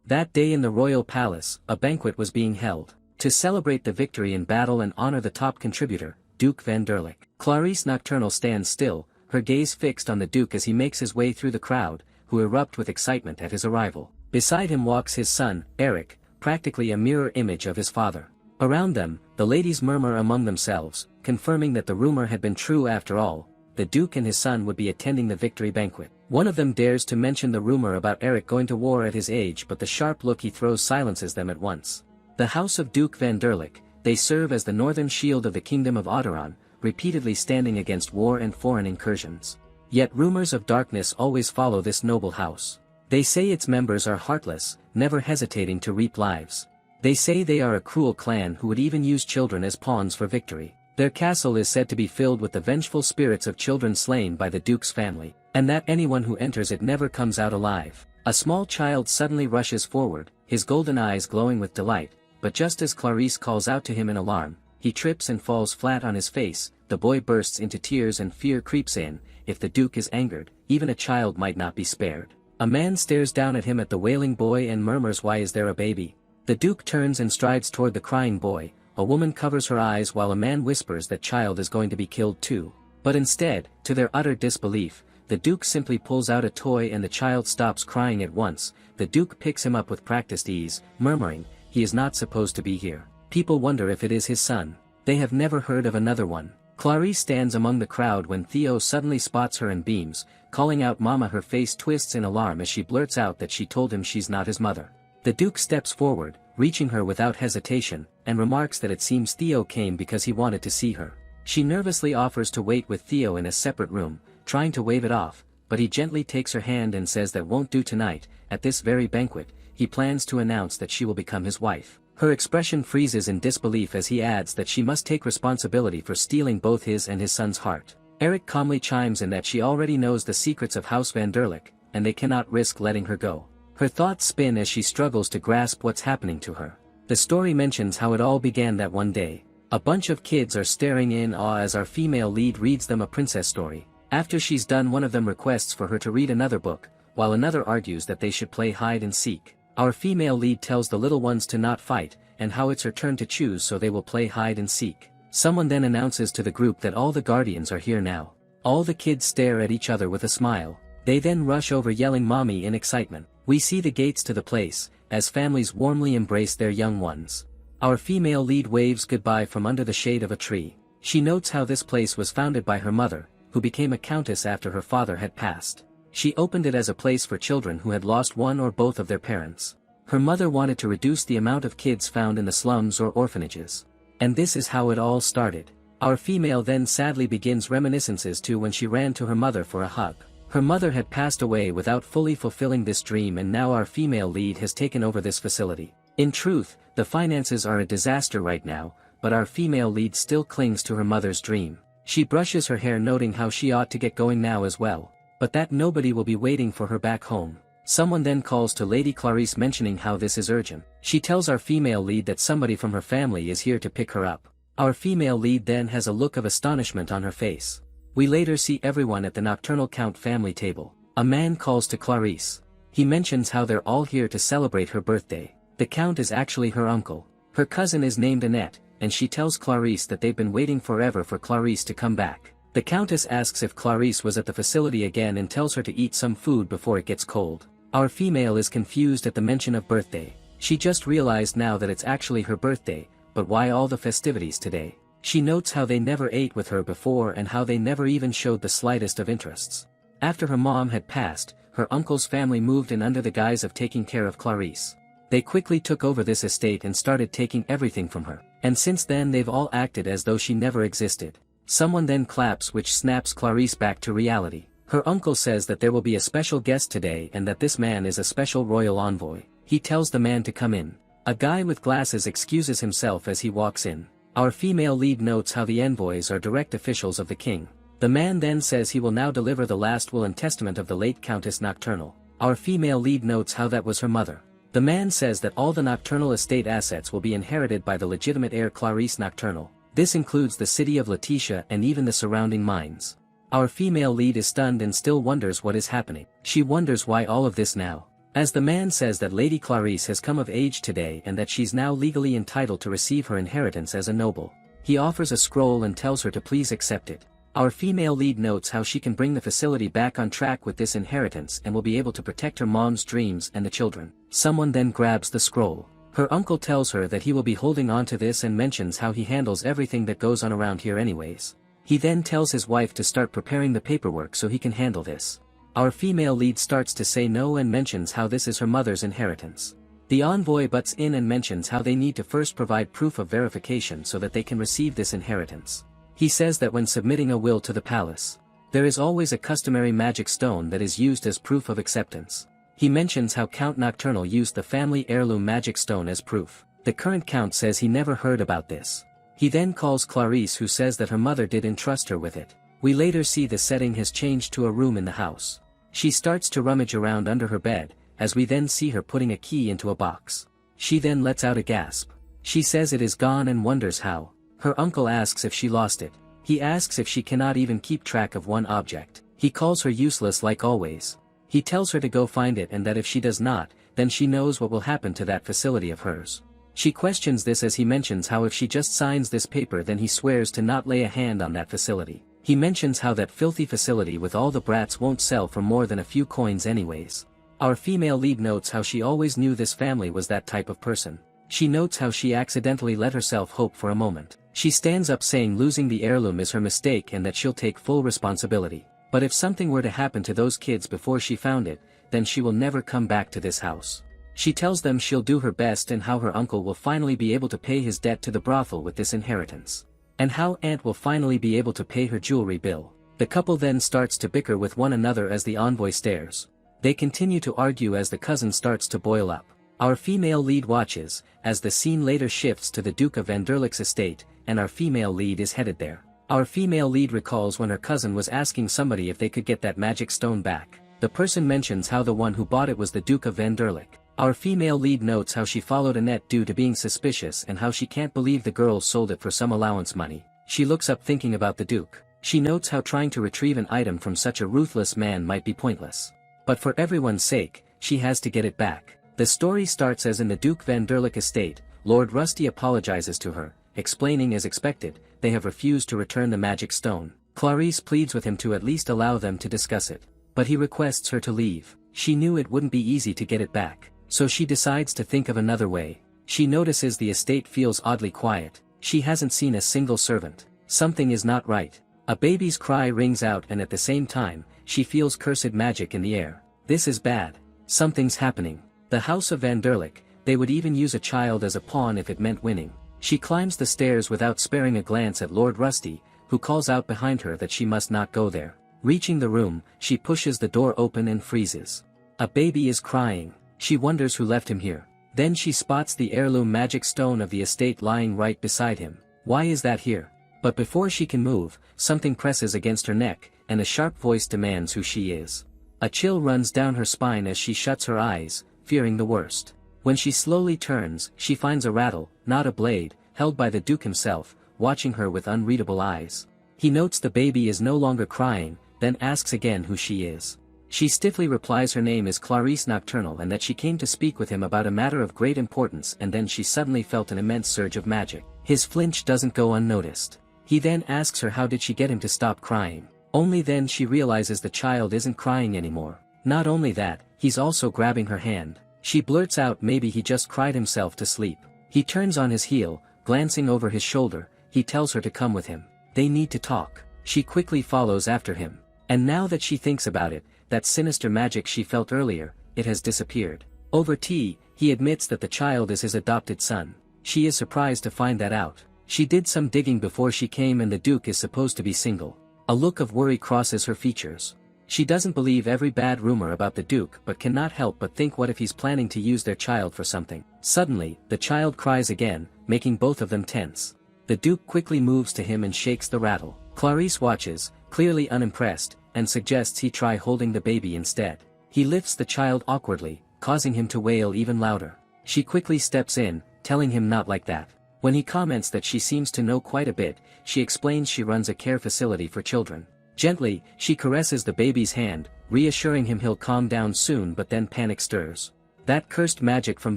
That day in the royal palace, a banquet was being held. To celebrate the victory in battle and honor the top contributor, Duke van der Lijk. Clarice Nocturnal stands still, her gaze fixed on the Duke as he makes his way through the crowd, who erupt with excitement at his arrival. Beside him walks his son, Eric, practically a mirror image of his father. Around them, the ladies murmur among themselves, confirming that the rumor had been true after all. The Duke and his son would be attending the victory banquet. One of them dares to mention the rumor about Eric going to war at his age, but the sharp look he throws silences them at once. The house of Duke van der Lijk, they serve as the northern shield of the kingdom of Otteron, repeatedly standing against war and foreign incursions. Yet rumors of darkness always follow this noble house. They say its members are heartless, never hesitating to reap lives. They say they are a cruel clan who would even use children as pawns for victory. Their castle is said to be filled with the vengeful spirits of children slain by the Duke's family, and that anyone who enters it never comes out alive. A small child suddenly rushes forward, his golden eyes glowing with delight, but just as Clarice calls out to him in alarm, he trips and falls flat on his face. The boy bursts into tears and fear creeps in. If the Duke is angered, even a child might not be spared. A man stares down at him at the wailing boy and murmurs, "Why is there a baby?" The Duke turns and strides toward the crying boy. A woman covers her eyes while a man whispers that child is going to be killed too. But instead, to their utter disbelief, the Duke simply pulls out a toy and the child stops crying at once. The Duke picks him up with practiced ease, murmuring, "He is not supposed to be here." People wonder if it is his son. They have never heard of another one. Clarice stands among the crowd when Theo suddenly spots her and beams, calling out "Mama." Her face twists in alarm as she blurts out that she told him she's not his mother. The Duke steps forward, reaching her without hesitation, and remarks that it seems Theo came because he wanted to see her. She nervously offers to wait with Theo in a separate room, trying to wave it off, but he gently takes her hand and says that won't do tonight. At this very banquet, he plans to announce that she will become his wife. Her expression freezes in disbelief as he adds that she must take responsibility for stealing both his and his son's heart. Eric calmly chimes in that she already knows the secrets of House van der Lijk, and they cannot risk letting her go. Her thoughts spin as she struggles to grasp what's happening to her. The story mentions how it all began that one day. A bunch of kids are staring in awe as our female lead reads them a princess story. After she's done, one of them requests for her to read another book, while another argues that they should play hide and seek. Our female lead tells the little ones to not fight, and how it's her turn to choose, so they will play hide and seek. Someone then announces to the group that all the guardians are here now. All the kids stare at each other with a smile. They then rush over yelling "Mommy" in excitement. We see the gates to the place, as families warmly embrace their young ones. Our female lead waves goodbye from under the shade of a tree. She notes how this place was founded by her mother, who became a countess after her father had passed. She opened it as a place for children who had lost one or both of their parents. Her mother wanted to reduce the amount of kids found in the slums or orphanages. And this is how it all started. Our female then sadly begins reminiscences to when she ran to her mother for a hug. Her mother had passed away without fully fulfilling this dream, and now our female lead has taken over this facility. In truth, the finances are a disaster right now, but our female lead still clings to her mother's dream. She brushes her hair, noting how she ought to get going now as well, but that nobody will be waiting for her back home. Someone then calls to Lady Clarice, mentioning how this is urgent. She tells our female lead that somebody from her family is here to pick her up. Our female lead then has a look of astonishment on her face. We later see everyone at the Nocturnal Count family table. A man calls to Clarice. He mentions how they're all here to celebrate her birthday. The Count is actually her uncle. Her cousin is named Annette, and she tells Clarice that they've been waiting forever for Clarice to come back. The Countess asks if Clarice was at the facility again and tells her to eat some food before it gets cold. Our female is confused at the mention of birthday. She just realized now that it's actually her birthday, but why all the festivities today? She notes how they never ate with her before and how they never even showed the slightest of interests. After her mom had passed, her uncle's family moved in under the guise of taking care of Clarice. They quickly took over this estate and started taking everything from her, and since then they've all acted as though she never existed. Someone then claps, which snaps Clarice back to reality. Her uncle says that there will be a special guest today and that this man is a special royal envoy. He tells the man to come in. A guy with glasses excuses himself as he walks in. Our female lead notes how the envoys are direct officials of the king. The man then says he will now deliver the last will and testament of the late Countess Nocturnal. Our female lead notes how that was her mother. The man says that all the Nocturnal estate assets will be inherited by the legitimate heir Clarice Nocturnal. This includes the city of Letitia and even the surrounding mines. Our female lead is stunned and still wonders what is happening. She wonders why all of this now. As the man says that Lady Clarice has come of age today and that she's now legally entitled to receive her inheritance as a noble, he offers a scroll and tells her to please accept it. Our female lead notes how she can bring the facility back on track with this inheritance and will be able to protect her mom's dreams and the children. Someone then grabs the scroll. Her uncle tells her that he will be holding on to this and mentions how he handles everything that goes on around here anyways. He then tells his wife to start preparing the paperwork so he can handle this. Our female lead starts to say no and mentions how this is her mother's inheritance. The envoy butts in and mentions how they need to first provide proof of verification so that they can receive this inheritance. He says that when submitting a will to the palace, there is always a customary magic stone that is used as proof of acceptance. He mentions how Count Nocturnal used the family heirloom magic stone as proof. The current count says he never heard about this. He then calls Clarice, who says that her mother did entrust her with it. We later see the setting has changed to a room in the house. She starts to rummage around under her bed, as we then see her putting a key into a box. She then lets out a gasp. She says it is gone and wonders how. Her uncle asks if she lost it. He asks if she cannot even keep track of one object. He calls her useless like always. He tells her to go find it and that if she does not, then she knows what will happen to that facility of hers. She questions this as he mentions how if she just signs this paper then he swears to not lay a hand on that facility. He mentions how that filthy facility with all the brats won't sell for more than a few coins anyways. Our female lead notes how she always knew this family was that type of person. She notes how she accidentally let herself hope for a moment. She stands up saying losing the heirloom is her mistake and that she'll take full responsibility. But if something were to happen to those kids before she found it, then she will never come back to this house. She tells them she'll do her best and how her uncle will finally be able to pay his debt to the brothel with this inheritance. And how Aunt will finally be able to pay her jewelry bill. The couple then starts to bicker with one another as the envoy stares. They continue to argue as the cousin starts to boil up. Our female lead watches, as the scene later shifts to the Duke of Van der Leek's estate, and our female lead is headed there. Our female lead recalls when her cousin was asking somebody if they could get that magic stone back. The person mentions how the one who bought it was the Duke of Van der Leek. Our female lead notes how she followed Annette due to being suspicious and how she can't believe the girls sold it for some allowance money. She looks up thinking about the Duke. She notes how trying to retrieve an item from such a ruthless man might be pointless. But for everyone's sake, she has to get it back. The story starts as in the Duke Van der Leek estate. Lord Rusty apologizes to her, explaining as expected, they have refused to return the magic stone. Clarice pleads with him to at least allow them to discuss it. But he requests her to leave. She knew it wouldn't be easy to get it back. So she decides to think of another way. She notices the estate feels oddly quiet. She hasn't seen a single servant. Something is not right. A baby's cry rings out and at the same time, she feels cursed magic in the air. This is bad. Something's happening. The House of Van der Leek, they would even use a child as a pawn if it meant winning. She climbs the stairs without sparing a glance at Lord Rusty, who calls out behind her that she must not go there. Reaching the room, she pushes the door open and freezes. A baby is crying. She wonders who left him here. Then she spots the heirloom magic stone of the estate lying right beside him. Why is that here? But before she can move, something presses against her neck, and a sharp voice demands who she is. A chill runs down her spine as she shuts her eyes, fearing the worst. When she slowly turns, she finds a rattle, not a blade, held by the Duke himself, watching her with unreadable eyes. He notes the baby is no longer crying, then asks again who she is. She stiffly replies her name is Clarice Nocturnal and that she came to speak with him about a matter of great importance, and then she suddenly felt an immense surge of magic. His flinch doesn't go unnoticed. He then asks her how did she get him to stop crying. Only then she realizes the child isn't crying anymore. Not only that, he's also grabbing her hand. She blurts out maybe he just cried himself to sleep. He turns on his heel, glancing over his shoulder, he tells her to come with him. They need to talk. She quickly follows after him. And now that she thinks about it, that sinister magic she felt earlier, it has disappeared. Over tea, he admits that the child is his adopted son. She is surprised to find that out. She did some digging before she came and the Duke is supposed to be single. A look of worry crosses her features. She doesn't believe every bad rumor about the Duke but cannot help but think what if he's planning to use their child for something. Suddenly, the child cries again, making both of them tense. The Duke quickly moves to him and shakes the rattle. Clarice watches, clearly unimpressed, and suggests he try holding the baby instead. He lifts the child awkwardly, causing him to wail even louder. She quickly steps in, telling him not like that. When he comments that she seems to know quite a bit, she explains she runs a care facility for children. Gently, she caresses the baby's hand, reassuring him he'll calm down soon, but then panic stirs. That cursed magic from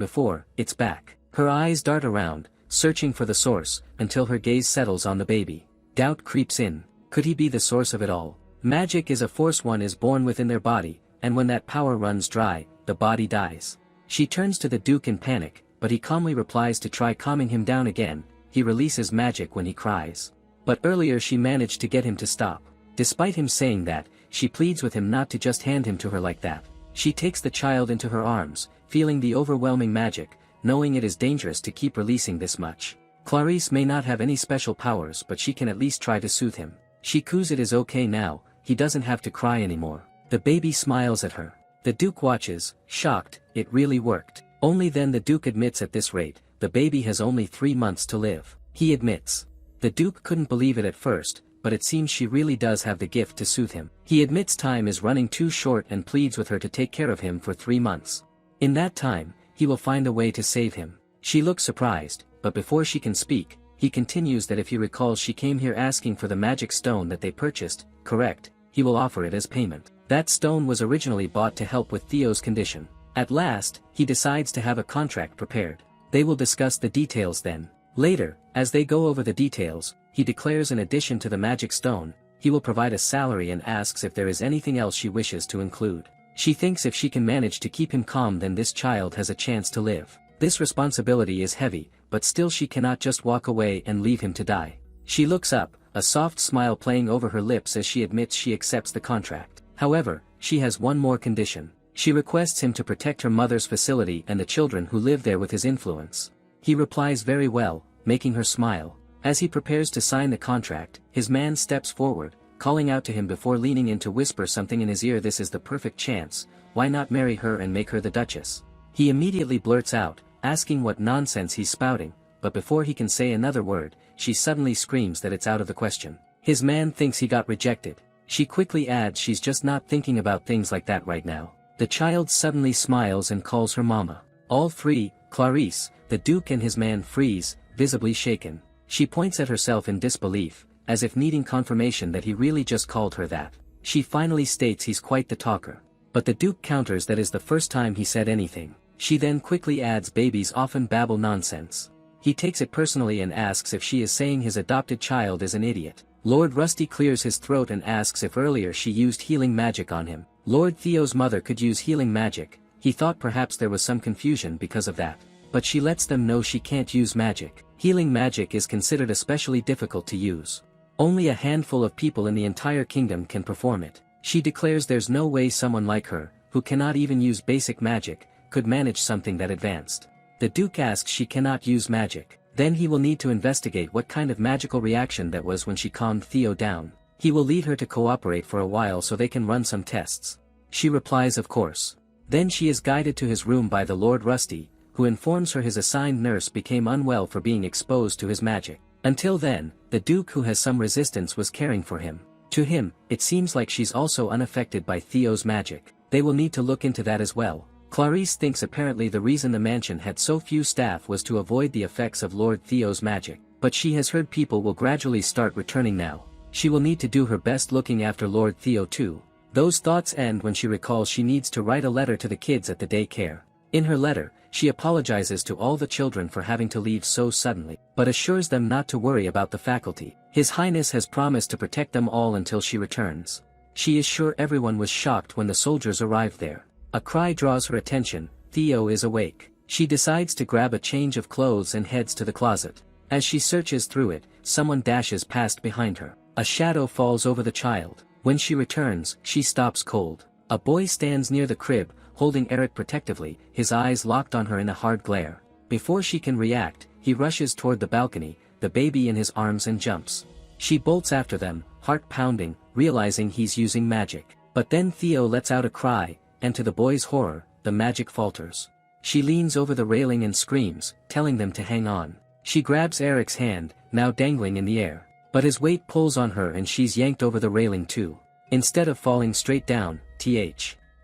before, it's back. Her eyes dart around, searching for the source, until her gaze settles on the baby. Doubt creeps in. Could he be the source of it all? Magic is a force one is born within their body, and when that power runs dry, the body dies. She turns to the Duke in panic, but he calmly replies to try calming him down again. He releases magic when he cries. But earlier she managed to get him to stop. Despite him saying that, she pleads with him not to just hand him to her like that. She takes the child into her arms, feeling the overwhelming magic, knowing it is dangerous to keep releasing this much. Clarice may not have any special powers, but she can at least try to soothe him. She coos it is okay now, he doesn't have to cry anymore. The baby smiles at her. The Duke watches, shocked. It really worked. Only then the Duke admits, at this rate, the baby has only 3 months to live. He admits. The Duke couldn't believe it at first, but it seems she really does have the gift to soothe him. He admits time is running too short and pleads with her to take care of him for 3 months. In that time, he will find a way to save him. She looks surprised, but before she can speak, he continues that if he recalls she came here asking for the magic stone that they purchased, correct, he will offer it as payment. That stone was originally bought to help with Theo's condition. At last, he decides to have a contract prepared. They will discuss the details then. Later, as they go over the details, he declares in addition to the magic stone, he will provide a salary and asks if there is anything else she wishes to include. She thinks if she can manage to keep him calm, then this child has a chance to live. This responsibility is heavy, but still she cannot just walk away and leave him to die. She looks up, a soft smile playing over her lips as she admits she accepts the contract. However, she has one more condition. She requests him to protect her mother's facility and the children who live there with his influence. He replies very well, making her smile. As he prepares to sign the contract, his man steps forward, calling out to him before leaning in to whisper something in his ear. This is the perfect chance, why not marry her and make her the Duchess? He immediately blurts out, asking what nonsense he's spouting, but before he can say another word, she suddenly screams that it's out of the question. His man thinks he got rejected. She quickly adds she's just not thinking about things like that right now. The child suddenly smiles and calls her mama. All three, Clarice, the Duke and his man, freeze, visibly shaken. She points at herself in disbelief, as if needing confirmation that he really just called her that. She finally states he's quite the talker. But the Duke counters that is the first time he said anything. She then quickly adds babies often babble nonsense. He takes it personally and asks if she is saying his adopted child is an idiot. Lord Rusty clears his throat and asks if earlier she used healing magic on him. Lord Theo's mother could use healing magic. He thought perhaps there was some confusion because of that. But she lets them know she can't use magic. Healing magic is considered especially difficult to use. Only a handful of people in the entire kingdom can perform it. She declares there's no way someone like her, who cannot even use basic magic, could manage something that advanced. The Duke asks she cannot use magic. Then he will need to investigate what kind of magical reaction that was when she calmed Theo down. He will lead her to cooperate for a while so they can run some tests. She replies of course. Then she is guided to his room by the Lord Rusty, who informs her his assigned nurse became unwell for being exposed to his magic. Until then, the Duke, who has some resistance, was caring for him. To him, it seems like she's also unaffected by Theo's magic. They will need to look into that as well. Clarice thinks apparently the reason the mansion had so few staff was to avoid the effects of Lord Theo's magic. But she has heard people will gradually start returning now. She will need to do her best looking after Lord Theo too. Those thoughts end when she recalls she needs to write a letter to the kids at the daycare. In her letter, she apologizes to all the children for having to leave so suddenly, but assures them not to worry about the faculty. His Highness has promised to protect them all until she returns. She is sure everyone was shocked when the soldiers arrived there. A cry draws her attention. Theo is awake. She decides to grab a change of clothes and heads to the closet. As she searches through it, someone dashes past behind her. A shadow falls over the child. When she returns, she stops cold. A boy stands near the crib, holding Eric protectively, his eyes locked on her in a hard glare. Before she can react, he rushes toward the balcony, the baby in his arms, and jumps. She bolts after them, heart pounding, realizing he's using magic. But then Theo lets out a cry, and to the boy's horror, the magic falters. She leans over the railing and screams, telling them to hang on. She grabs Eric's hand, now dangling in the air. But his weight pulls on her and she's yanked over the railing too. Instead of falling straight down,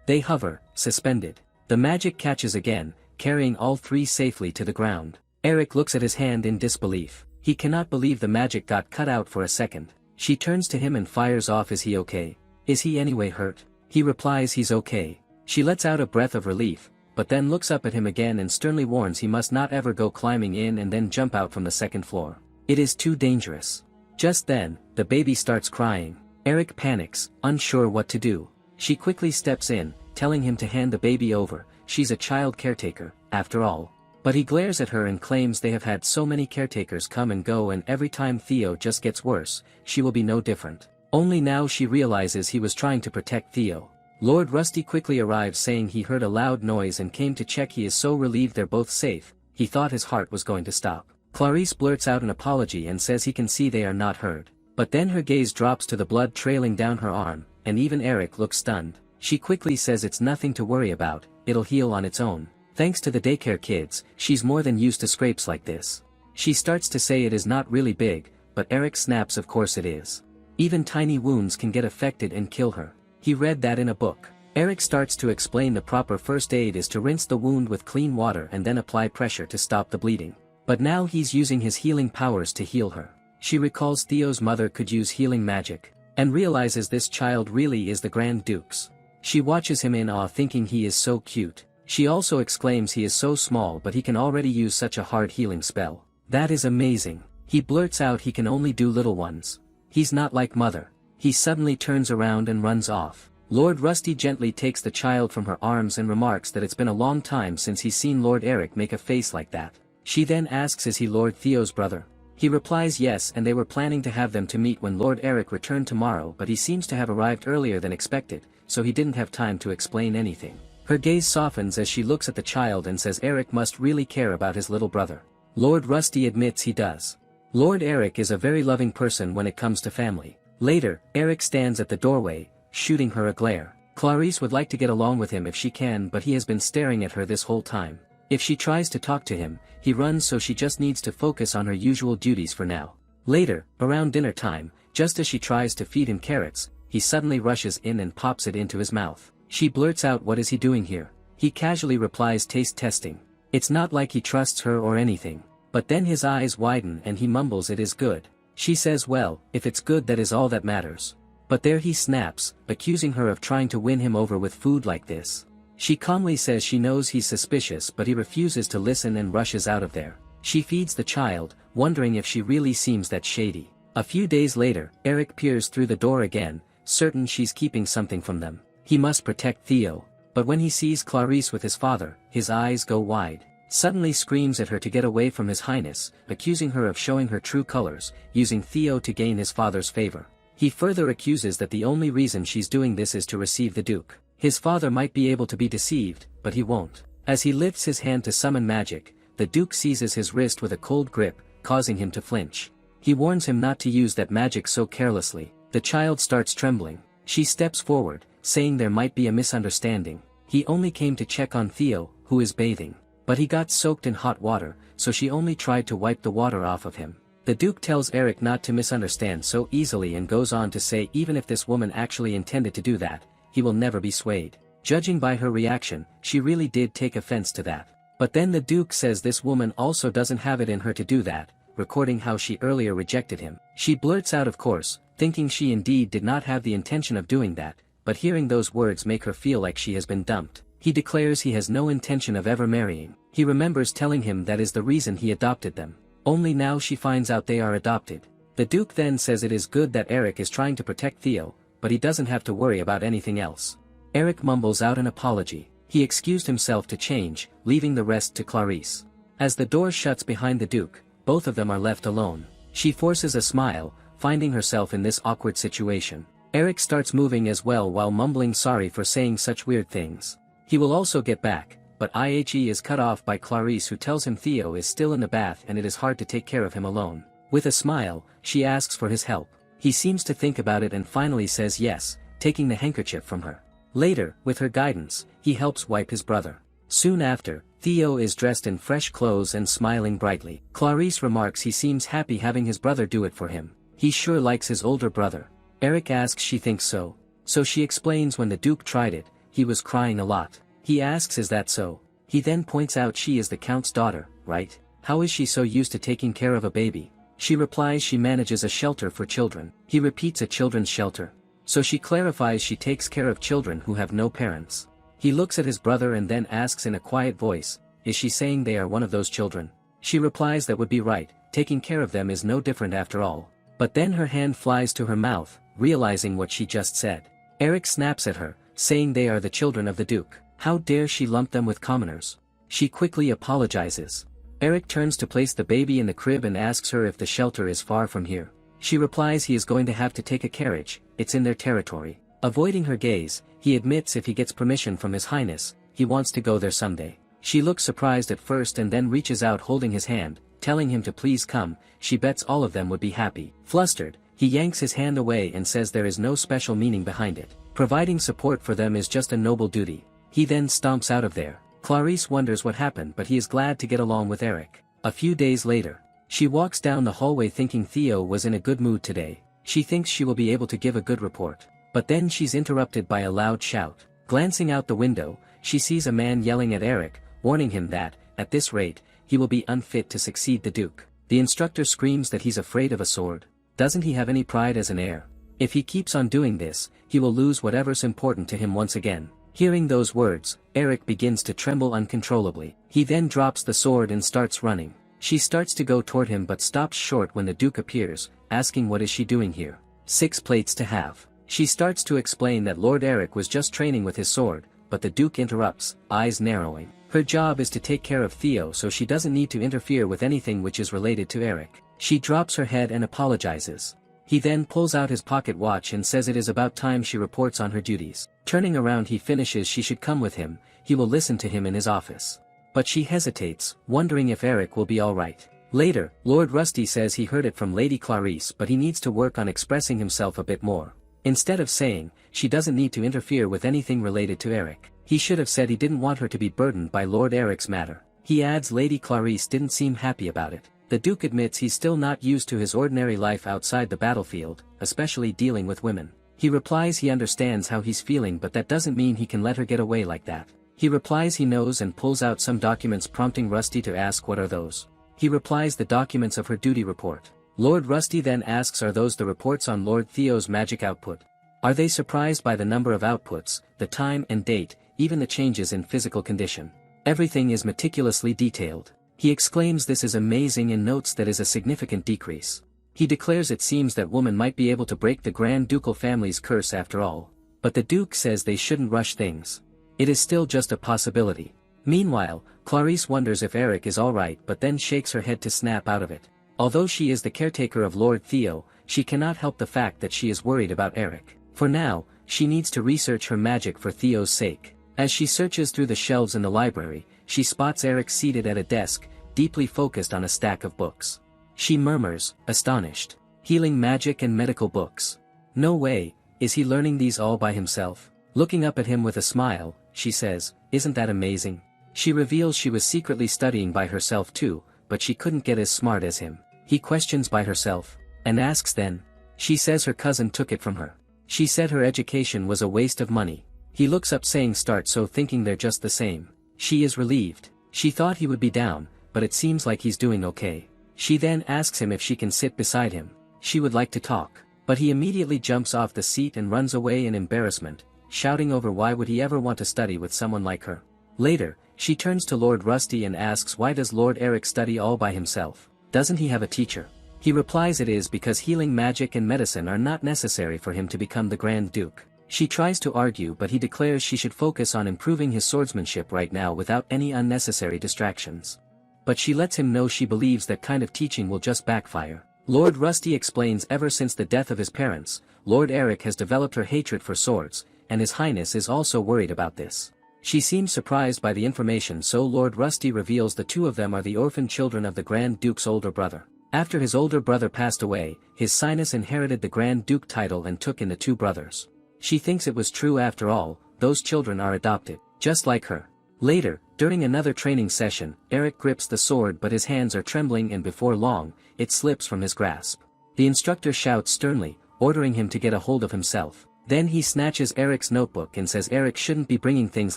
they hover, suspended. The magic catches again, carrying all three safely to the ground. Eric looks at his hand in disbelief. He cannot believe the magic got cut out for a second. She turns to him and fires off, "Is he okay? Is he anyway hurt?" He replies he's okay. She lets out a breath of relief, but then looks up at him again and sternly warns he must not ever go climbing in and then jump out from the second floor. It is too dangerous. Just then, the baby starts crying. Eric panics, unsure what to do. She quickly steps in, telling him to hand the baby over. She's a child caretaker, after all. But he glares at her and claims they have had so many caretakers come and go, and every time Theo just gets worse, she will be no different. Only now she realizes he was trying to protect Theo. Lord Rusty quickly arrives, saying he heard a loud noise and came to check. He is so relieved they're both safe, he thought his heart was going to stop. Clarice blurts out an apology and says he can see they are not hurt. But then her gaze drops to the blood trailing down her arm, and even Eric looks stunned. She quickly says it's nothing to worry about, it'll heal on its own. Thanks to the daycare kids, she's more than used to scrapes like this. She starts to say it is not really big, but Eric snaps, of course it is. Even tiny wounds can get affected and kill her. He read that in a book. Eric starts to explain the proper first aid is to rinse the wound with clean water and then apply pressure to stop the bleeding. But now he's using his healing powers to heal her. She recalls Theo's mother could use healing magic, and realizes this child really is the Grand Duke's. She watches him in awe, thinking he is so cute. She also exclaims he is so small, but he can already use such a hard healing spell. That is amazing. He blurts out he can only do little ones. He's not like mother. He suddenly turns around and runs off. Lord Rusty gently takes the child from her arms and remarks that it's been a long time since he's seen Lord Eric make a face like that. She then asks, is he Lord Theo's brother? He replies yes, and they were planning to have them to meet when Lord Eric returned tomorrow, but he seems to have arrived earlier than expected, so he didn't have time to explain anything. Her gaze softens as she looks at the child and says Eric must really care about his little brother. Lord Rusty admits he does. Lord Eric is a very loving person when it comes to family. Later, Eric stands at the doorway, shooting her a glare. Clarice would like to get along with him if she can, but he has been staring at her this whole time. If she tries to talk to him, he runs, so she just needs to focus on her usual duties for now. Later, around dinner time, just as she tries to feed him carrots, he suddenly rushes in and pops it into his mouth. She blurts out, what is he doing here? He casually replies, taste testing. It's not like he trusts her or anything. But then his eyes widen and he mumbles, it is good. She says, well, if it's good, that is all that matters. But there he snaps, accusing her of trying to win him over with food like this. She calmly says she knows he's suspicious, but he refuses to listen and rushes out of there. She feeds the child, wondering if she really seems that shady. A few days later, Eric peers through the door again, certain she's keeping something from them. He must protect Theo. But when he sees Clarice with his father, his eyes go wide. Suddenly screams at her to get away from His Highness, accusing her of showing her true colors, using Theo to gain his father's favor. He further accuses that the only reason she's doing this is to receive the Duke. His father might be able to be deceived, but he won't. As he lifts his hand to summon magic, the Duke seizes his wrist with a cold grip, causing him to flinch. He warns him not to use that magic so carelessly. The child starts trembling. She steps forward, saying there might be a misunderstanding. He only came to check on Theo, who is bathing. But he got soaked in hot water, so she only tried to wipe the water off of him. The Duke tells Eric not to misunderstand so easily and goes on to say even if this woman actually intended to do that, he will never be swayed. Judging by her reaction, she really did take offense to that. But then the Duke says this woman also doesn't have it in her to do that, recording how she earlier rejected him. She blurts out, of course, thinking she indeed did not have the intention of doing that, but hearing those words make her feel like she has been dumped. He declares he has no intention of ever marrying. He remembers telling him that is the reason he adopted them. Only now she finds out they are adopted. The Duke then says it is good that Eric is trying to protect Theo, but he doesn't have to worry about anything else. Eric mumbles out an apology. He excused himself to change, leaving the rest to Clarice. As the door shuts behind the Duke, both of them are left alone. She forces a smile, finding herself in this awkward situation. Eric starts moving as well while mumbling sorry for saying such weird things. He will also get back, but IHE is cut off by Clarice, who tells him Theo is still in the bath and it is hard to take care of him alone. With a smile, she asks for his help. He seems to think about it and finally says yes, taking the handkerchief from her. Later, with her guidance, he helps wipe his brother. Soon after, Theo is dressed in fresh clothes and smiling brightly. Clarice remarks he seems happy having his brother do it for him. He sure likes his older brother. Eric asks she thinks so. So she explains when the Duke tried it, he was crying a lot. He asks is that so? He then points out she is the Count's daughter, right? How is she so used to taking care of a baby? She replies she manages a shelter for children. He repeats a children's shelter. So she clarifies she takes care of children who have no parents. He looks at his brother and then asks in a quiet voice, is she saying they are one of those children? She replies that would be right, taking care of them is no different after all. But then her hand flies to her mouth, realizing what she just said. Eric snaps at her, saying they are the children of the Duke. How dare she lump them with commoners? She quickly apologizes. Eric turns to place the baby in the crib and asks her if the shelter is far from here. She replies he is going to have to take a carriage, it's in their territory. Avoiding her gaze, he admits if he gets permission from His Highness, he wants to go there someday. She looks surprised at first and then reaches out holding his hand, telling him to please come. She bets all of them would be happy. Flustered, he yanks his hand away and says there is no special meaning behind it. Providing support for them is just a noble duty. He then stomps out of there. Clarice wonders what happened, but he is glad to get along with Eric. A few days later, she walks down the hallway thinking Theo was in a good mood today. She thinks she will be able to give a good report. But then she's interrupted by a loud shout. Glancing out the window, she sees a man yelling at Eric, warning him that, at this rate, he will be unfit to succeed the Duke. The instructor screams that he's afraid of a sword. Doesn't he have any pride as an heir? If he keeps on doing this, he will lose whatever's important to him once again. Hearing those words, Eric begins to tremble uncontrollably. He then drops the sword and starts running. She starts to go toward him but stops short when the Duke appears, asking what is she doing here. 6 plates to have. She starts to explain that Lord Eric was just training with his sword, but the Duke interrupts, eyes narrowing. Her job is to take care of Theo, so she doesn't need to interfere with anything which is related to Eric. She drops her head and apologizes. He then pulls out his pocket watch and says it is about time she reports on her duties. Turning around, he finishes she should come with him, he will listen to him in his office. But she hesitates, wondering if Eric will be alright. Later, Lord Rusty says he heard it from Lady Clarice, but he needs to work on expressing himself a bit more. Instead of saying, she doesn't need to interfere with anything related to Eric, he should have said he didn't want her to be burdened by Lord Eric's matter. He adds Lady Clarice didn't seem happy about it. The Duke admits he's still not used to his ordinary life outside the battlefield, especially dealing with women. He replies he understands how he's feeling, but that doesn't mean he can let her get away like that. He replies he knows and pulls out some documents, prompting Rusty to ask what are those. He replies the documents of her duty report. Lord Rusty then asks are those the reports on Lord Theo's magic output? Are they surprised by the number of outputs, the time and date, even the changes in physical condition? Everything is meticulously detailed. He exclaims this is amazing and notes that is a significant decrease. He declares it seems that woman might be able to break the Grand Ducal family's curse after all. But the Duke says they shouldn't rush things. It is still just a possibility. Meanwhile, Clarice wonders if Eric is alright, but then shakes her head to snap out of it. Although she is the caretaker of Lord Theo, she cannot help the fact that she is worried about Eric. For now, she needs to research her magic for Theo's sake. As she searches through the shelves in the library, she spots Eric seated at a desk, deeply focused on a stack of books. She murmurs, astonished. Healing magic and medical books. No way, is he learning these all by himself? Looking up at him with a smile, she says, isn't that amazing? She reveals she was secretly studying by herself too, but she couldn't get as smart as him. He questions by herself, and asks then. She says her cousin took it from her. She said her education was a waste of money. He looks up saying start so, thinking they're just the same. She is relieved. She thought he would be down, but it seems like he's doing okay. She then asks him if she can sit beside him. She would like to talk, but he immediately jumps off the seat and runs away in embarrassment, shouting over why would he ever want to study with someone like her. Later, she turns to Lord Rusty and asks why does Lord Eric study all by himself? Doesn't he have a teacher? He replies it is because healing magic and medicine are not necessary for him to become the Grand Duke. She tries to argue, but he declares she should focus on improving his swordsmanship right now without any unnecessary distractions. But she lets him know she believes that kind of teaching will just backfire. Lord Rusty explains ever since the death of his parents, Lord Eric has developed her hatred for swords, and His Highness is also worried about this. She seems surprised by the information, so Lord Rusty reveals the two of them are the orphan children of the Grand Duke's older brother. After his older brother passed away, His Highness inherited the Grand Duke title and took in the two brothers. She thinks it was true after all, those children are adopted, just like her. Later, during another training session, Eric grips the sword but his hands are trembling and before long, it slips from his grasp. The instructor shouts sternly, ordering him to get a hold of himself. Then he snatches Eric's notebook and says Eric shouldn't be bringing things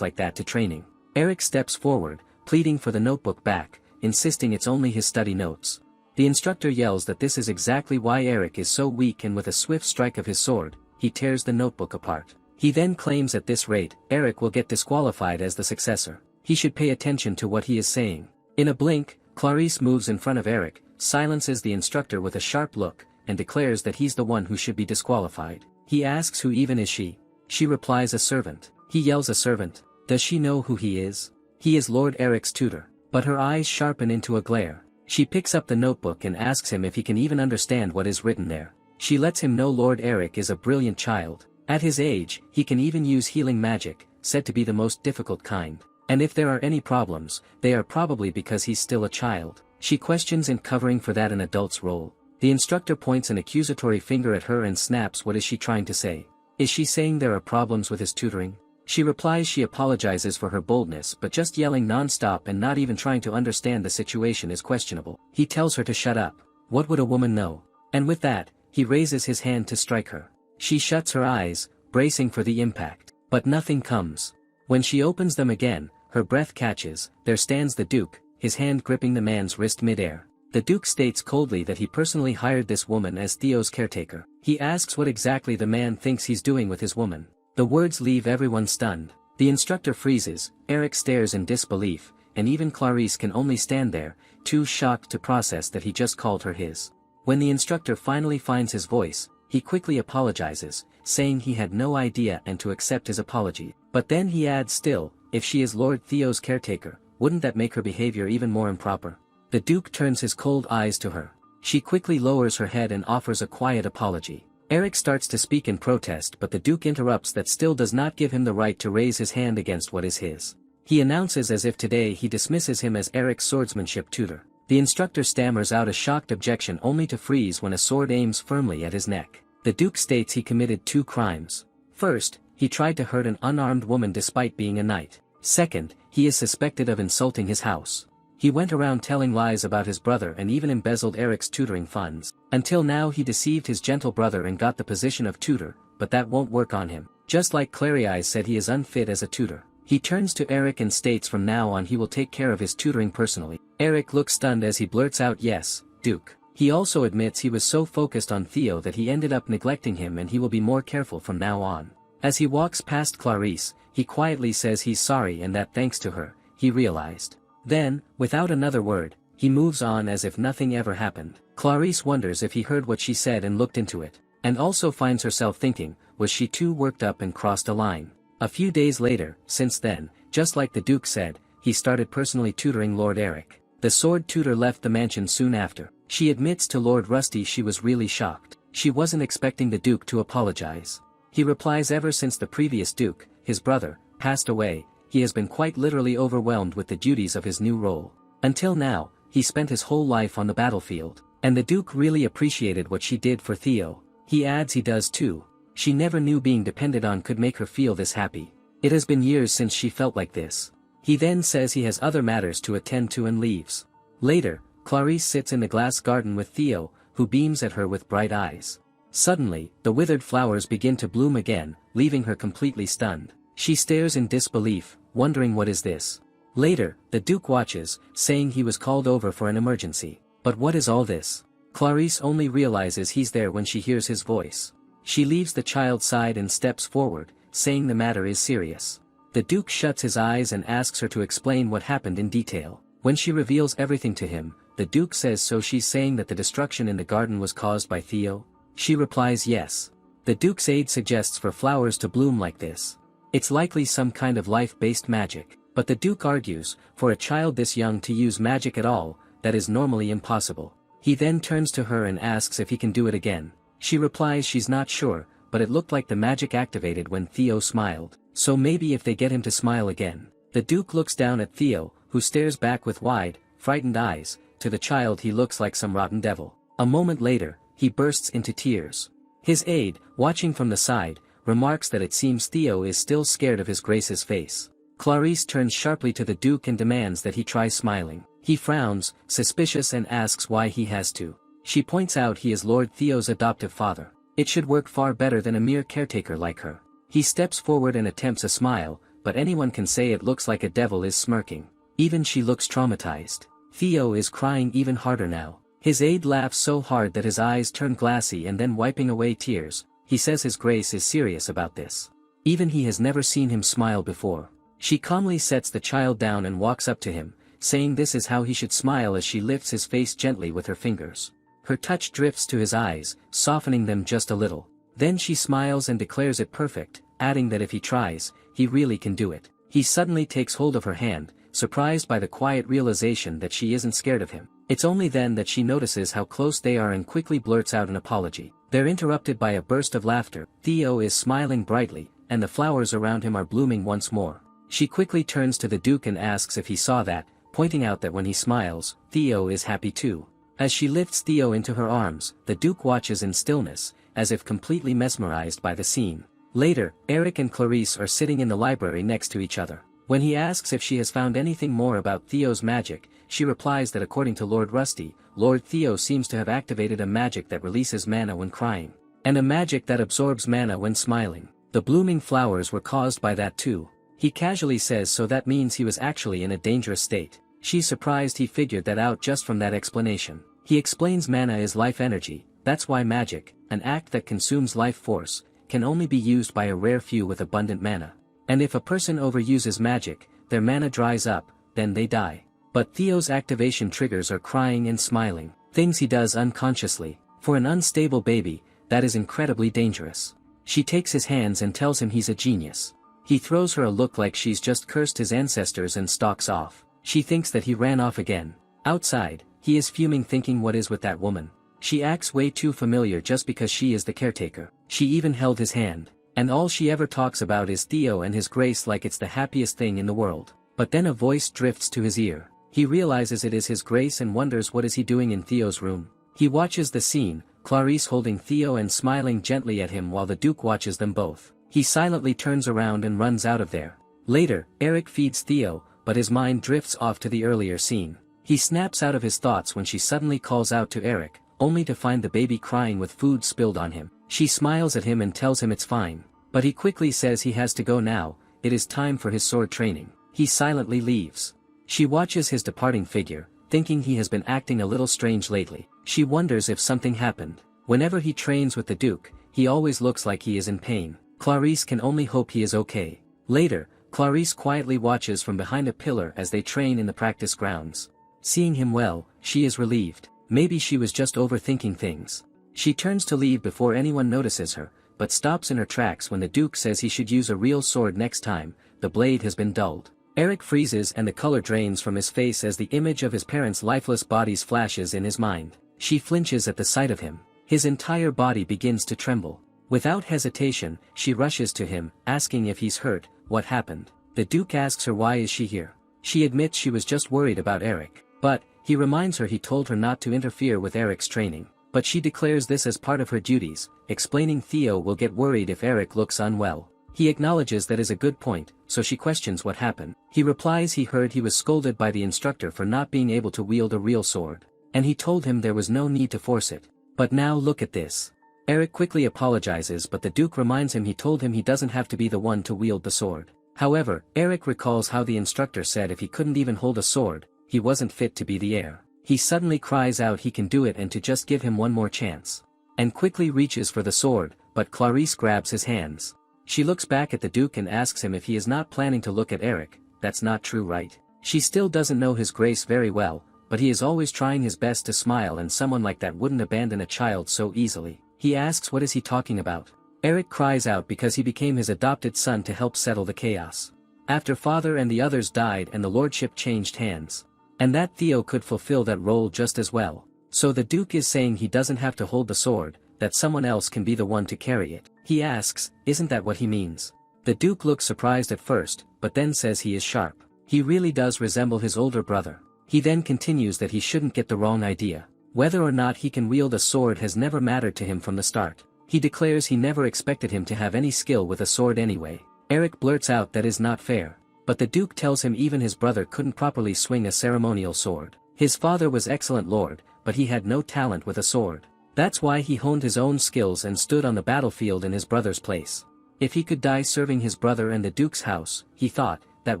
like that to training. Eric steps forward, pleading for the notebook back, insisting it's only his study notes. The instructor yells that this is exactly why Eric is so weak, and with a swift strike of his sword, he tears the notebook apart. He then claims at this rate, Eric will get disqualified as the successor. He should pay attention to what he is saying. In a blink, Clarice moves in front of Eric, silences the instructor with a sharp look, and declares that he's the one who should be disqualified. He asks who even is she. She replies a servant. He yells a servant. Does she know who he is? He is Lord Eric's tutor. But her eyes sharpen into a glare. She picks up the notebook and asks him if he can even understand what is written there. She lets him know Lord Eric is a brilliant child. At his age, he can even use healing magic, said to be the most difficult kind. And if there are any problems, they are probably because he's still a child. She questions in covering for that an adult's role. The instructor points an accusatory finger at her and snaps. What is she trying to say? Is she saying there are problems with his tutoring? She replies she apologizes for her boldness, but just yelling non-stop and not even trying to understand the situation is questionable. He tells her to shut up. What would a woman know? And with that, he raises his hand to strike her. She shuts her eyes, bracing for the impact. But nothing comes. When she opens them again, her breath catches. There stands the Duke, his hand gripping the man's wrist mid-air. The Duke states coldly that he personally hired this woman as Theo's caretaker. He asks what exactly the man thinks he's doing with his woman. The words leave everyone stunned. The instructor freezes, Eric stares in disbelief, and even Clarice can only stand there, too shocked to process that he just called her his. When the instructor finally finds his voice, he quickly apologizes, saying he had no idea and to accept his apology. But then he adds, still, if she is Lord Theo's caretaker, wouldn't that make her behavior even more improper? The Duke turns his cold eyes to her. She quickly lowers her head and offers a quiet apology. Eric starts to speak in protest, but the Duke interrupts. That still does not give him the right to raise his hand against what is his. He announces as if today he dismisses him as Eric's swordsmanship tutor. The instructor stammers out a shocked objection only to freeze when a sword aims firmly at his neck. The Duke states he committed 2 crimes. First, he tried to hurt an unarmed woman despite being a knight. Second, he is suspected of insulting his house. He went around telling lies about his brother and even embezzled Eric's tutoring funds. Until now he deceived his gentle brother and got the position of tutor, but that won't work on him. Just like Clarice said, he is unfit as a tutor. He turns to Eric and states from now on he will take care of his tutoring personally. Eric looks stunned as he blurts out, yes, Duke. He also admits he was so focused on Theo that he ended up neglecting him, and he will be more careful from now on. As he walks past Clarice, he quietly says he's sorry and that thanks to her, he realized. Then, without another word, he moves on as if nothing ever happened. Clarice wonders if he heard what she said and looked into it, and also finds herself thinking, was she too worked up and crossed a line? A few days later, since then, just like the Duke said, he started personally tutoring Lord Eric. The sword tutor left the mansion soon after. She admits to Lord Rusty she was really shocked. She wasn't expecting the Duke to apologize. He replies ever since the previous Duke, his brother, passed away, he has been quite literally overwhelmed with the duties of his new role. Until now, he spent his whole life on the battlefield, and the Duke really appreciated what she did for Theo. He adds he does too. She never knew being depended on could make her feel this happy. It has been years since she felt like this. He then says he has other matters to attend to and leaves. Later, Clarice sits in the glass garden with Theo, who beams at her with bright eyes. Suddenly, the withered flowers begin to bloom again, leaving her completely stunned. She stares in disbelief, wondering what is this. Later, the Duke watches, saying he was called over for an emergency. But what is all this? Clarice only realizes he's there when she hears his voice. She leaves the child's side and steps forward, saying the matter is serious. The Duke shuts his eyes and asks her to explain what happened in detail. When she reveals everything to him, the Duke says so she's saying that the destruction in the garden was caused by Theo? She replies yes. The Duke's aide suggests for flowers to bloom like this. It's likely some kind of life-based magic, but the Duke argues, for a child this young to use magic at all, that is normally impossible. He then turns to her and asks if he can do it again. She replies she's not sure, but it looked like the magic activated when Theo smiled, so maybe if they get him to smile again. The Duke looks down at Theo, who stares back with wide, frightened eyes. To the child he looks like some rotten devil. A moment later, he bursts into tears. His aide, watching from the side, remarks that it seems Theo is still scared of his Grace's face. Clarice turns sharply to the Duke and demands that he try smiling. He frowns, suspicious, and asks why he has to. She points out he is Lord Theo's adoptive father. It should work far better than a mere caretaker like her. He steps forward and attempts a smile, but anyone can say it looks like a devil is smirking. Even she looks traumatized. Theo is crying even harder now. His aide laughs so hard that his eyes turn glassy, and then wiping away tears, he says His Grace is serious about this. Even he has never seen him smile before. She calmly sets the child down and walks up to him, saying this is how he should smile as she lifts his face gently with her fingers. Her touch drifts to his eyes, softening them just a little. Then she smiles and declares it perfect, adding that if he tries, he really can do it. He suddenly takes hold of her hand, surprised by the quiet realization that she isn't scared of him. It's only then that she notices how close they are and quickly blurts out an apology. They're interrupted by a burst of laughter. Theo is smiling brightly, and the flowers around him are blooming once more. She quickly turns to the Duke and asks if he saw that, pointing out that when he smiles, Theo is happy too. As she lifts Theo into her arms, the Duke watches in stillness, as if completely mesmerized by the scene. Later, Eric and Clarice are sitting in the library next to each other. When he asks if she has found anything more about Theo's magic, she replies that according to Lord Rusty, Lord Theo seems to have activated a magic that releases mana when crying, and a magic that absorbs mana when smiling. The blooming flowers were caused by that too. He casually says so that means he was actually in a dangerous state. She's surprised he figured that out just from that explanation. He explains mana is life energy, that's why magic, an act that consumes life force, can only be used by a rare few with abundant mana. And if a person overuses magic, their mana dries up, then they die. But Theo's activation triggers are crying and smiling, things he does unconsciously. For an unstable baby, that is incredibly dangerous. She takes his hands and tells him he's a genius. He throws her a look like she's just cursed his ancestors and stalks off. She thinks that he ran off again. Outside, he is fuming, thinking what is with that woman. She acts way too familiar just because she is the caretaker. She even held his hand. And all she ever talks about is Theo and His Grace like it's the happiest thing in the world. But then a voice drifts to his ear. He realizes it is His Grace and wonders what is he doing in Theo's room. He watches the scene, Clarice holding Theo and smiling gently at him while the Duke watches them both. He silently turns around and runs out of there. Later, Eric feeds Theo, but his mind drifts off to the earlier scene. He snaps out of his thoughts when she suddenly calls out to Eric, only to find the baby crying with food spilled on him. She smiles at him and tells him it's fine. But he quickly says he has to go now, it is time for his sword training. He silently leaves. She watches his departing figure, thinking he has been acting a little strange lately. She wonders if something happened. Whenever he trains with the Duke, he always looks like he is in pain. Clarice can only hope he is okay. Later, Clarice quietly watches from behind a pillar as they train in the practice grounds. Seeing him well, she is relieved. Maybe she was just overthinking things. She turns to leave before anyone notices her, but stops in her tracks when the Duke says he should use a real sword next time. The blade has been dulled. Eric freezes and the color drains from his face as the image of his parents' lifeless bodies flashes in his mind. She flinches at the sight of him. His entire body begins to tremble. Without hesitation, she rushes to him, asking if he's hurt. What happened? The Duke asks her why is she here. She admits she was just worried about Eric. But, he reminds her he told her not to interfere with Eric's training. But she declares this as part of her duties, explaining Theo will get worried if Eric looks unwell. He acknowledges that is a good point, so she questions what happened. He replies he heard he was scolded by the instructor for not being able to wield a real sword. And he told him there was no need to force it. But now look at this. Eric quickly apologizes, but the Duke reminds him he told him he doesn't have to be the one to wield the sword. However, Eric recalls how the instructor said if he couldn't even hold a sword, he wasn't fit to be the heir. He suddenly cries out he can do it and to just give him one more chance. And quickly reaches for the sword, but Clarice grabs his hands. She looks back at the Duke and asks him if he is not planning to look at Eric. That's not true, right? She still doesn't know His Grace very well, but he is always trying his best to smile, and someone like that wouldn't abandon a child so easily. He asks what is he talking about. Eric cries out because he became his adopted son to help settle the chaos. After father and the others died and the lordship changed hands. And that Theo could fulfill that role just as well. So the Duke is saying he doesn't have to hold the sword, that someone else can be the one to carry it. He asks, isn't that what he means? The Duke looks surprised at first, but then says he is sharp. He really does resemble his older brother. He then continues that he shouldn't get the wrong idea. Whether or not he can wield a sword has never mattered to him from the start. He declares he never expected him to have any skill with a sword anyway. Eric blurts out that is not fair. But the Duke tells him even his brother couldn't properly swing a ceremonial sword. His father was excellent lord, but he had no talent with a sword. That's why he honed his own skills and stood on the battlefield in his brother's place. If he could die serving his brother and the Duke's house, he thought, that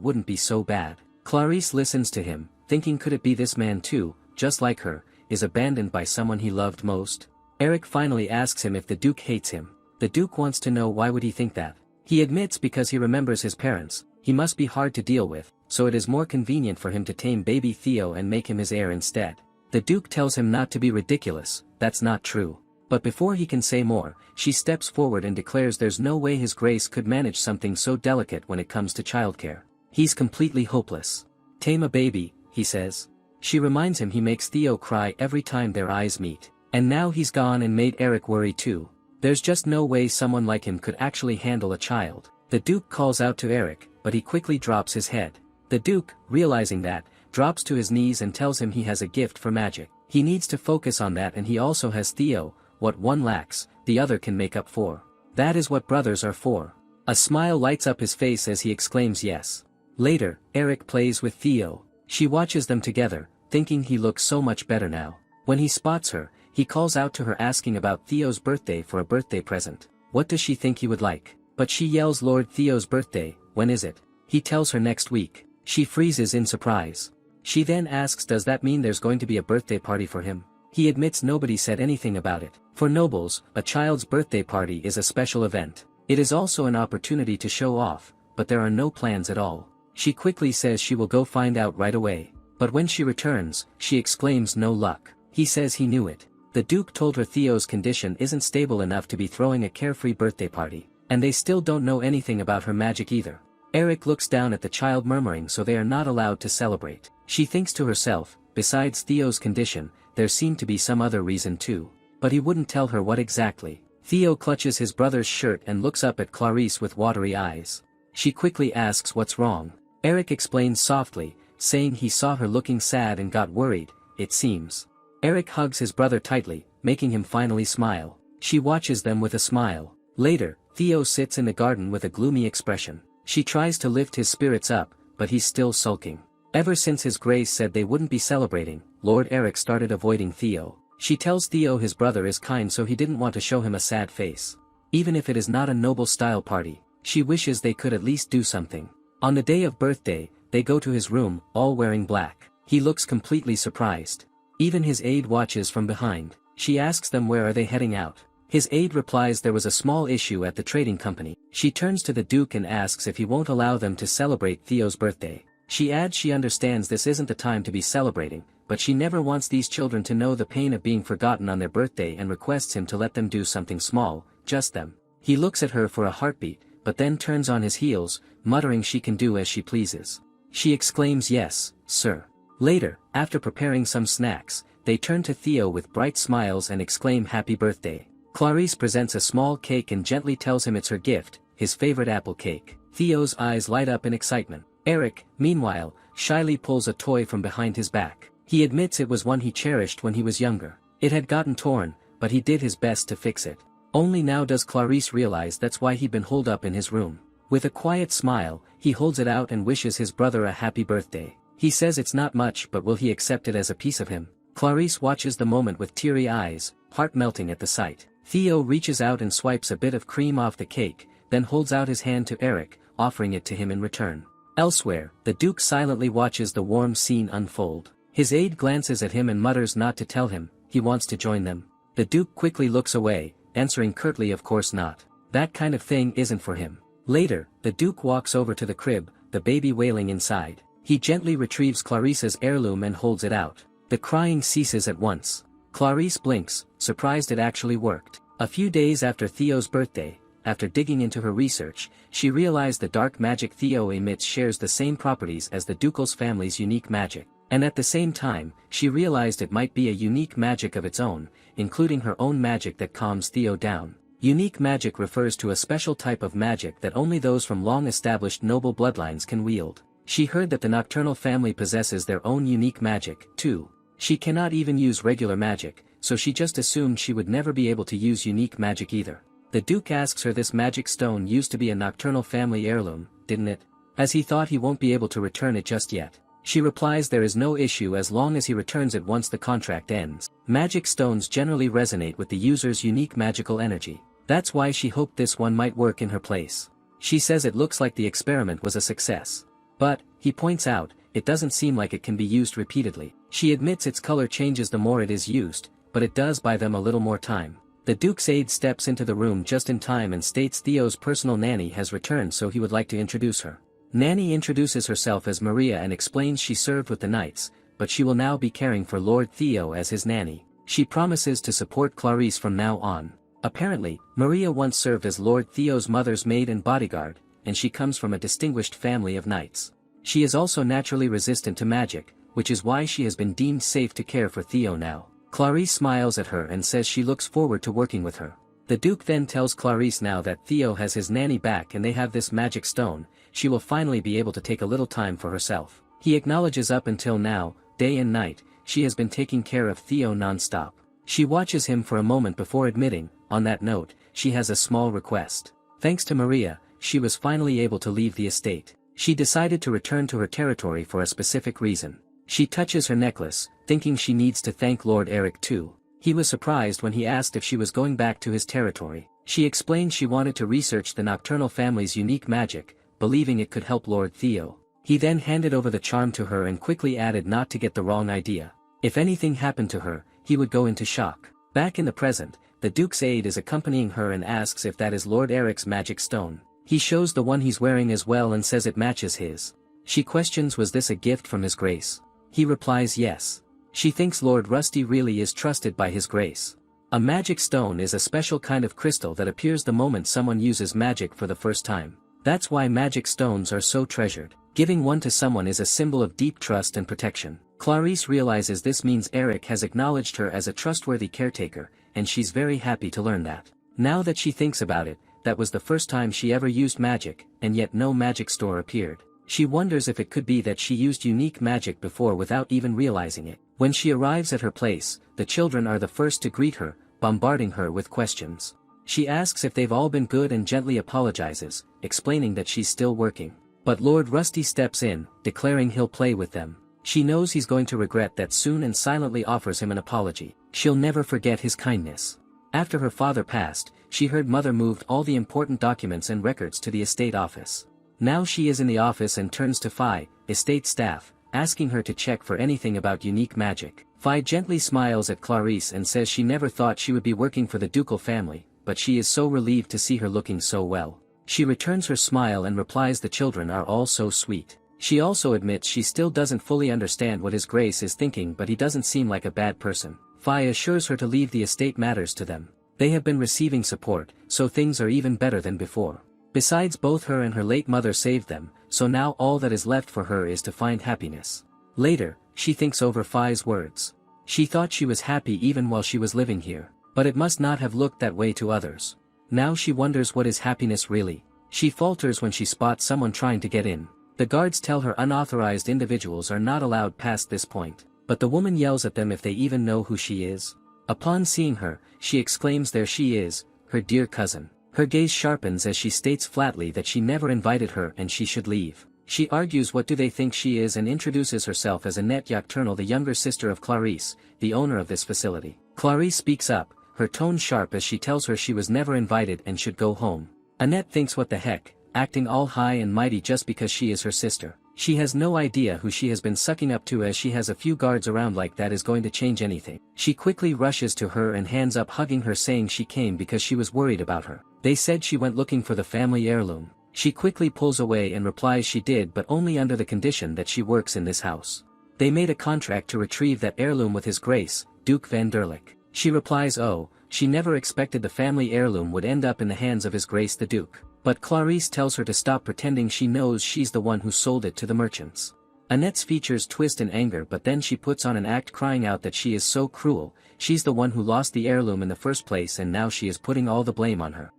wouldn't be so bad. Clarice listens to him, thinking could it be this man too, just like her. is abandoned by someone he loved most? Eric finally asks him if the Duke hates him. The Duke wants to know why would he think that. He admits because he remembers his parents, he must be hard to deal with, so it is more convenient for him to tame baby Theo and make him his heir instead. The Duke tells him not to be ridiculous, that's not true. But before he can say more, she steps forward and declares there's no way His Grace could manage something so delicate when it comes to childcare. He's completely hopeless. Tame a baby, he says. She reminds him he makes Theo cry every time their eyes meet. And now he's gone and made Eric worry too. There's just no way someone like him could actually handle a child. The Duke calls out to Eric, but he quickly drops his head. The Duke, realizing that, drops to his knees and tells him he has a gift for magic. He needs to focus on that, and he also has Theo. What one lacks, the other can make up for. That is what brothers are for. A smile lights up his face as he exclaims yes. Later, Eric plays with Theo. She watches them together, thinking he looks so much better now. When he spots her, he calls out to her asking about Theo's birthday for a birthday present. What does she think he would like? But she yells, Lord Theo's birthday, when is it? He tells her next week. She freezes in surprise. She then asks, does that mean there's going to be a birthday party for him? He admits nobody said anything about it. For nobles, a child's birthday party is a special event. It is also an opportunity to show off, but there are no plans at all. She quickly says she will go find out right away. But when she returns, she exclaims no luck. He says he knew it. The Duke told her Theo's condition isn't stable enough to be throwing a carefree birthday party, and they still don't know anything about her magic either. Eric looks down at the child, murmuring so they are not allowed to celebrate. She thinks to herself, besides Theo's condition, there seemed to be some other reason too. But he wouldn't tell her what exactly. Theo clutches his brother's shirt and looks up at Clarice with watery eyes. She quickly asks what's wrong. Eric explains softly, saying he saw her looking sad and got worried, it seems. Eric hugs his brother tightly, making him finally smile. She watches them with a smile. Later, Theo sits in the garden with a gloomy expression. She tries to lift his spirits up, but he's still sulking. Ever since His Grace said they wouldn't be celebrating, Lord Eric started avoiding Theo. She tells Theo his brother is kind, so he didn't want to show him a sad face. Even if it is not a noble-style party, she wishes they could at least do something. On the day of birthday, they go to his room, all wearing black. He looks completely surprised. Even his aide watches from behind. She asks them where are they heading out. His aide replies there was a small issue at the trading company. She turns to the Duke and asks if he won't allow them to celebrate Theo's birthday. She adds she understands this isn't the time to be celebrating, but she never wants these children to know the pain of being forgotten on their birthday and requests him to let them do something small, just them. He looks at her for a heartbeat, but then turns on his heels, muttering she can do as she pleases. She exclaims yes, sir. Later, after preparing some snacks, they turn to Theo with bright smiles and exclaim happy birthday. Clarice presents a small cake and gently tells him it's her gift, his favorite apple cake. Theo's eyes light up in excitement. Eric, meanwhile, shyly pulls a toy from behind his back. He admits it was one he cherished when he was younger. It had gotten torn, but he did his best to fix it. Only now does Clarice realize that's why he'd been holed up in his room. With a quiet smile, he holds it out and wishes his brother a happy birthday. He says it's not much, but will he accept it as a piece of him? Clarice watches the moment with teary eyes, heart melting at the sight. Theo reaches out and swipes a bit of cream off the cake, then holds out his hand to Eric, offering it to him in return. Elsewhere, the Duke silently watches the warm scene unfold. His aide glances at him and mutters not to tell him, he wants to join them. The Duke quickly looks away, answering curtly of course not. That kind of thing isn't for him. Later, the Duke walks over to the crib, the baby wailing inside. He gently retrieves Clarice's heirloom and holds it out. The crying ceases at once. Clarice blinks, surprised it actually worked. A few days after Theo's birthday, after digging into her research, she realized the dark magic Theo emits shares the same properties as the Ducal's family's unique magic. And at the same time, she realized it might be a unique magic of its own, including her own magic that calms Theo down. Unique magic refers to a special type of magic that only those from long-established noble bloodlines can wield. She heard that the Nocturnal family possesses their own unique magic, too. She cannot even use regular magic, so she just assumed she would never be able to use unique magic either. The Duke asks her this magic stone used to be a Nocturnal family heirloom, didn't it? As he thought he won't be able to return it just yet. She replies there is no issue as long as he returns it once the contract ends. Magic stones generally resonate with the user's unique magical energy. That's why she hoped this one might work in her place. She says it looks like the experiment was a success. But, he points out, it doesn't seem like it can be used repeatedly. She admits its color changes the more it is used, but it does buy them a little more time. The Duke's aide steps into the room just in time and states Theo's personal nanny has returned, so he would like to introduce her. Nanny introduces herself as Maria and explains she served with the knights, but she will now be caring for Lord Theo as his nanny. She promises to support Clarice from now on. Apparently, Maria once served as Lord Theo's mother's maid and bodyguard, and she comes from a distinguished family of knights. She is also naturally resistant to magic, which is why she has been deemed safe to care for Theo now. Clarice smiles at her and says she looks forward to working with her. The Duke then tells Clarice now that Theo has his nanny back and they have this magic stone, she will finally be able to take a little time for herself. He acknowledges up until now, day and night, she has been taking care of Theo non-stop. She watches him for a moment before admitting, on that note, she has a small request. Thanks to Maria, she was finally able to leave the estate. She decided to return to her territory for a specific reason. She touches her necklace, thinking she needs to thank Lord Eric too. He was surprised when he asked if she was going back to his territory. She explained she wanted to research the Nocturnal family's unique magic, believing it could help Lord Theo. He then handed over the charm to her and quickly added not to get the wrong idea. If anything happened to her, he would go into shock. Back in the present, the Duke's aide is accompanying her and asks if that is Lord Eric's magic stone. He shows the one he's wearing as well and says it matches his. She questions was this a gift from his grace. He replies yes. She thinks Lord Rusty really is trusted by his grace. A magic stone is a special kind of crystal that appears the moment someone uses magic for the first time. That's why magic stones are so treasured. Giving one to someone is a symbol of deep trust and protection. Clarice realizes this means Eric has acknowledged her as a trustworthy caretaker, and she's very happy to learn that. Now that she thinks about it, that was the first time she ever used magic, and yet no magic store appeared. She wonders if it could be that she used unique magic before without even realizing it. When she arrives at her place, the children are the first to greet her, bombarding her with questions. She asks if they've all been good and gently apologizes, explaining that she's still working. But Lord Rusty steps in, declaring he'll play with them. She knows he's going to regret that soon and silently offers him an apology. She'll never forget his kindness. After her father passed, she heard Mother moved all the important documents and records to the estate office. Now she is in the office and turns to Phi, estate staff, asking her to check for anything about unique magic. Phi gently smiles at Clarice and says she never thought she would be working for the ducal family, but she is so relieved to see her looking so well. She returns her smile and replies the children are all so sweet. She also admits she still doesn't fully understand what His Grace is thinking, but he doesn't seem like a bad person. Phi assures her to leave the estate matters to them. They have been receiving support, so things are even better than before. Besides, both her and her late mother saved them, so now all that is left for her is to find happiness. Later, she thinks over Phi's words. She thought she was happy even while she was living here, but it must not have looked that way to others. Now she wonders what is happiness really. She falters when she spots someone trying to get in. The guards tell her unauthorized individuals are not allowed past this point, but the woman yells at them if they even know who she is. Upon seeing her, she exclaims there she is, her dear cousin. Her gaze sharpens as she states flatly that she never invited her and she should leave. She argues what do they think she is and introduces herself as Annette Yocturnal, the younger sister of Clarice, the owner of this facility. Clarice speaks up, her tone sharp as she tells her she was never invited and should go home. Annette thinks what the heck, acting all high and mighty just because she is her sister. She has no idea who she has been sucking up to, as she has a few guards around like that is going to change anything. She quickly rushes to her and hands up, hugging her, saying she came because she was worried about her. They said she went looking for the family heirloom. She quickly pulls away and replies she did, but only under the condition that she works in this house. They made a contract to retrieve that heirloom with His Grace, Duke van Derlich. She replies oh, she never expected the family heirloom would end up in the hands of His Grace the Duke. But Clarice tells her to stop pretending she knows she's the one who sold it to the merchants. Annette's features twist in anger, but then she puts on an act crying out that she is so cruel. She's the one who lost the heirloom in the first place and now she is putting all the blame on her.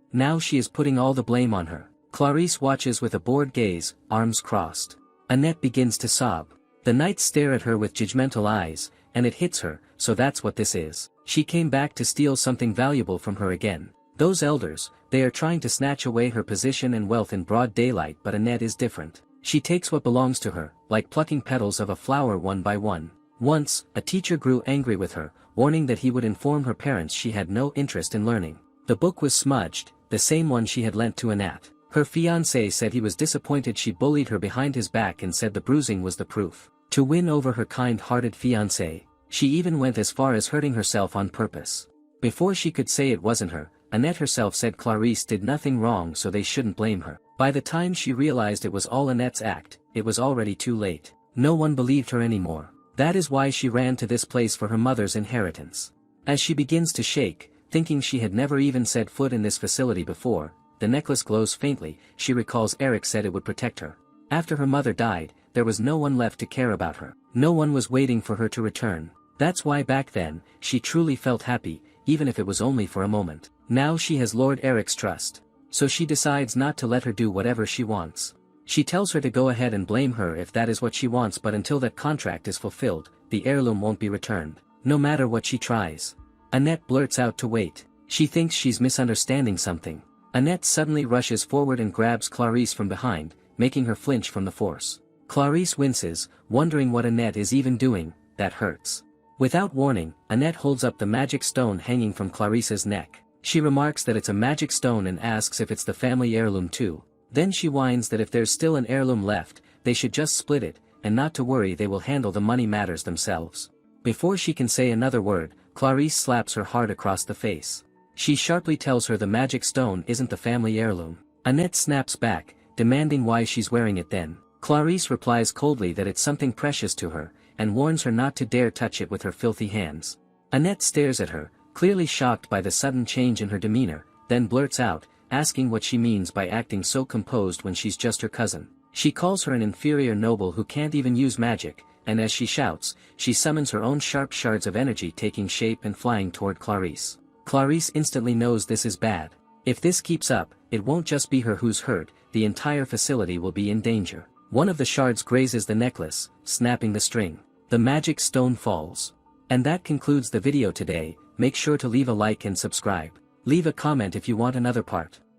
Clarice watches with a bored gaze, arms crossed. Annette begins to sob. The knights stare at her with judgmental eyes, and it hits her, so that's what this is. She came back to steal something valuable from her again. Those elders, they are trying to snatch away her position and wealth in broad daylight, but Annette is different. She takes what belongs to her, like plucking petals of a flower one by one. Once, a teacher grew angry with her, warning that he would inform her parents she had no interest in learning. The book was smudged, the same one she had lent to Annette. Her fiancé said he was disappointed she bullied her behind his back and said the bruising was the proof. To win over her kind-hearted fiancé, she even went as far as hurting herself on purpose. Before she could say it wasn't her, Annette herself said Clarisse did nothing wrong so they shouldn't blame her. By the time she realized it was all Annette's act, it was already too late. No one believed her anymore. That is why she ran to this place for her mother's inheritance. As she begins to shake, thinking she had never even set foot in this facility before, the necklace glows faintly. She recalls Eric said it would protect her. After her mother died, there was no one left to care about her. No one was waiting for her to return. That's why back then, she truly felt happy, even if it was only for a moment. Now she has Lord Eric's trust. So she decides not to let her do whatever she wants. She tells her to go ahead and blame her if that is what she wants, but until that contract is fulfilled, the heirloom won't be returned, no matter what she tries. Annette blurts out to wait. She thinks she's misunderstanding something. Annette suddenly rushes forward and grabs Clarisse from behind, making her flinch from the force. Clarisse winces, wondering what Annette is even doing. That hurts. Without warning, Annette holds up the magic stone hanging from Clarisse's neck. She remarks that it's a magic stone and asks if it's the family heirloom too. Then she whines that if there's still an heirloom left, they should just split it, and not to worry, they will handle the money matters themselves. Before she can say another word, Clarisse slaps her hard across the face. She sharply tells her the magic stone isn't the family heirloom. Annette snaps back, demanding why she's wearing it then. Clarisse replies coldly that it's something precious to her, and warns her not to dare touch it with her filthy hands. Annette stares at her, clearly shocked by the sudden change in her demeanor, then blurts out, asking what she means by acting so composed when she's just her cousin. She calls her an inferior noble who can't even use magic, and as she shouts, she summons her own sharp shards of energy taking shape and flying toward Clarisse. Clarisse instantly knows this is bad. If this keeps up, it won't just be her who's hurt, the entire facility will be in danger. One of the shards grazes the necklace, snapping the string. The magic stone falls. And that concludes the video today. Make sure to leave a like and subscribe. Leave a comment if you want another part.